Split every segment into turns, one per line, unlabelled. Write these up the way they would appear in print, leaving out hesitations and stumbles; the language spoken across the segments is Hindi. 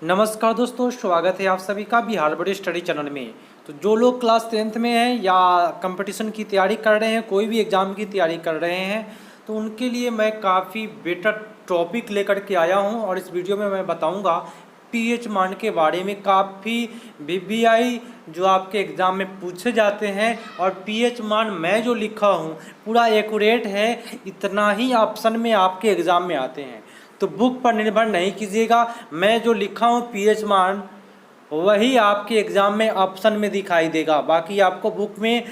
नमस्कार दोस्तों, स्वागत है आप सभी का बिहार बोर्ड स्टडी चैनल में। तो जो लोग क्लास 10th में हैं या कंपटीशन की तैयारी कर रहे हैं, कोई भी एग्ज़ाम की तैयारी कर रहे हैं, तो उनके लिए मैं काफ़ी बेटर टॉपिक लेकर के आया हूं। और इस वीडियो में मैं बताऊंगा पीएच मान के बारे में। काफ़ी वीवीआई जो आपके एग्ज़ाम में पूछे जाते हैं, और पीएच मान मैं जो लिखा हूँ पूरा एक्यूरेट है, इतना ही ऑप्शन में आपके एग्ज़ाम में आते हैं। तो बुक पर निर्भर नहीं कीजिएगा, मैं जो लिखा हूँ पीएच मान वही आपके एग्ज़ाम में ऑप्शन में दिखाई देगा। बाकी आपको बुक में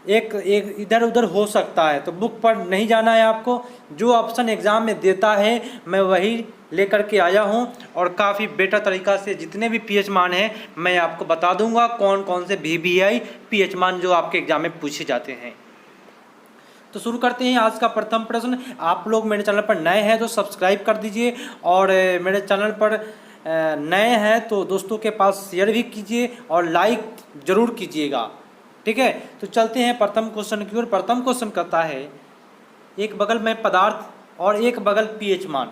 एक इधर उधर हो सकता है, तो बुक पर नहीं जाना है आपको। जो ऑप्शन एग्ज़ाम में देता है मैं वही लेकर के आया हूँ, और काफ़ी बेटर तरीक़ा से जितने भी पीएच मान हैं मैं आपको बता दूंगा कौन कौन से वीवीआई पीएच मान जो आपके एग्ज़ाम में पूछे जाते हैं। तो शुरू करते हैं आज का प्रथम प्रश्न। आप लोग मेरे चैनल पर नए हैं तो सब्सक्राइब कर दीजिए, और मेरे चैनल पर नए हैं तो दोस्तों के पास शेयर भी कीजिए और लाइक ज़रूर कीजिएगा, ठीक है। तो चलते हैं प्रथम क्वेश्चन की ओर। प्रथम क्वेश्चन कहता है एक बगल में पदार्थ और एक बगल पीएच मान।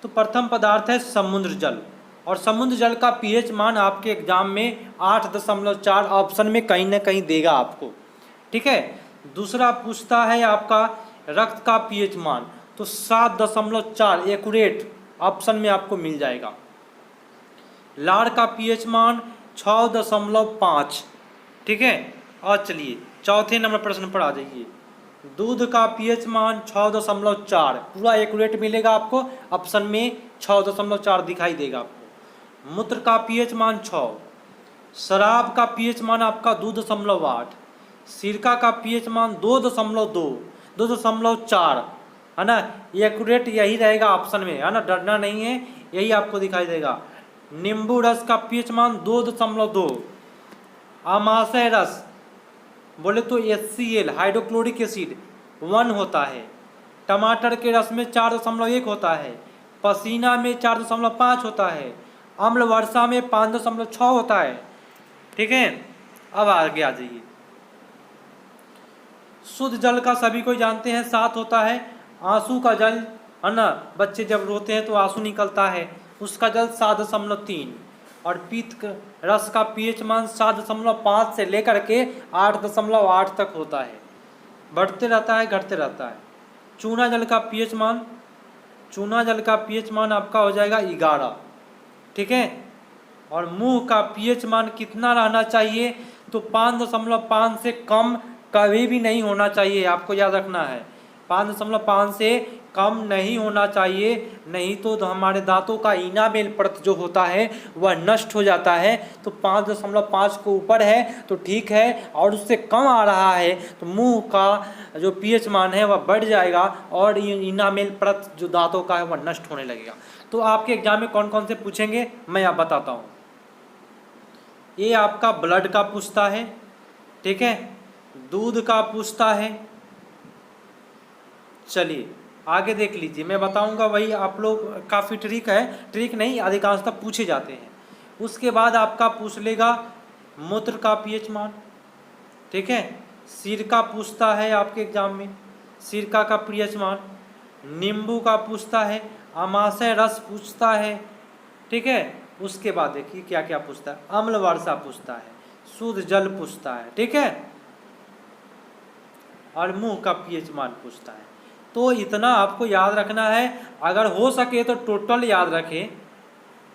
तो प्रथम पदार्थ है समुद्र जल, और समुद्र जल का पीएच मान आपके एग्जाम में 8.4 ऑप्शन में कहीं ना कहीं देगा आपको, ठीक है। दूसरा पूछता है आपका रक्त का पीएच मान, तो 7.4 एक्यूरेट ऑप्शन में आपको मिल जाएगा। लार का पीएच मान 6.5, ठीक है। और चलिए चौथे नंबर प्रश्न पर आ जाइए। दूध का पीएच मान 6.4 पूरा एक्यूरेट मिलेगा आपको, ऑप्शन में 6.4 दिखाई देगा आपको। मूत्र का पीएच मान 6, शराब का पीएच मान आपका 2.8, सिरका का पीएच मान 2.2, 2.4 है ना। एक्यूरेट यही रहेगा ऑप्शन में, है ना, डरना नहीं है, यही आपको दिखाई देगा। नींबू रस का पीएच मान 2.2, आमाशय रस बोले तो HCl हाइड्रोक्लोरिक एसिड 1 होता है, टमाटर के रस में 4.1 होता है, पसीना में 4.5 होता है, अम्ल वर्षा में 5.6 होता है, ठीक है। अब आगे आ जाइए। शुद्ध जल का सभी कोई जानते हैं 7 होता है। आंसू का जल, है ना, बच्चे जब रोते हैं तो आंसू निकलता है, उसका जल 7.3। और पीत रस का पीएच मान 7.5 से लेकर के 8.8 तक होता है, बढ़ते रहता है घटते रहता है। चूना जल का पीएच मान आपका हो जाएगा 11, ठीक है। और मुंह का पीएच मान कितना रहना चाहिए, तो 5.5 से कम कभी भी नहीं होना चाहिए, आपको याद रखना है। 5.5 से कम नहीं होना चाहिए, नहीं तो हमारे दांतों का इनामेल परत जो होता है वह नष्ट हो जाता है। तो 5.5 को ऊपर है तो ठीक है, और उससे कम आ रहा है तो मुंह का जो पीएच मान है वह बढ़ जाएगा, और इनामेल परत जो दांतों का है वह नष्ट होने लगेगा। तो आपके एग्जाम में कौन कौन से पूछेंगे मैं आप बताता हूँ। ये आपका ब्लड का पूछता है, ठीक है, दूध का पूछता है। चलिए आगे देख लीजिए, मैं बताऊंगा वही, आप लोग काफ़ी ट्रिक है, ट्रिक नहीं अधिकांशतः पूछे जाते हैं। उसके बाद आपका पूछ लेगा मूत्र का पीएच मान, ठीक है। सिरका पूछता है आपके एग्जाम में, सिरका का पीएच मान। नींबू का पूछता है, आमाशय रस पूछता है, ठीक है। उसके बाद देखिए क्या क्या पूछता है, अम्ल वर्षा पूछता है, शुद्ध जल पूछता है, ठीक है, और मुंह का पीएच मान पूछता है। तो इतना आपको याद रखना है, अगर हो सके तो टोटल याद रखें,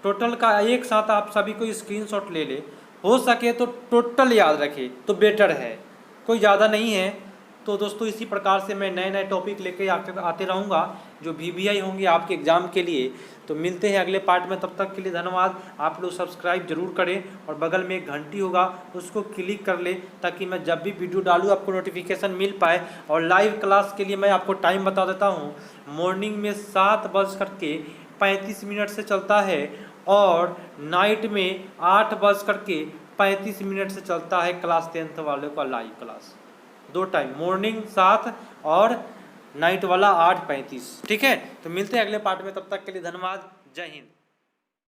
टोटल का एक साथ आप सभी को स्क्रीनशॉट ले ले, हो सके तो टोटल याद रखें तो बेटर है, कोई ज़्यादा नहीं है। तो दोस्तों इसी प्रकार से मैं नए नए टॉपिक लेके आते रहूँगा जो वीवीआई होंगे आपके एग्ज़ाम के लिए। तो मिलते हैं अगले पार्ट में, तब तक के लिए धन्यवाद। आप लोग सब्सक्राइब जरूर करें, और बगल में एक घंटी होगा उसको क्लिक कर ले, ताकि मैं जब भी वीडियो डालूँ आपको नोटिफिकेशन मिल पाए। और लाइव क्लास के लिए मैं आपको टाइम बता देता हूँ, मॉर्निंग में 7:35 से चलता है, और नाइट में 8:35 से चलता है क्लास 10th वालों का लाइव क्लास। 2 टाइम, मॉर्निंग 7 और नाइट वाला 8:35, ठीक है। तो मिलते हैं अगले पार्ट में, तब तक के लिए धन्यवाद। जय हिंद।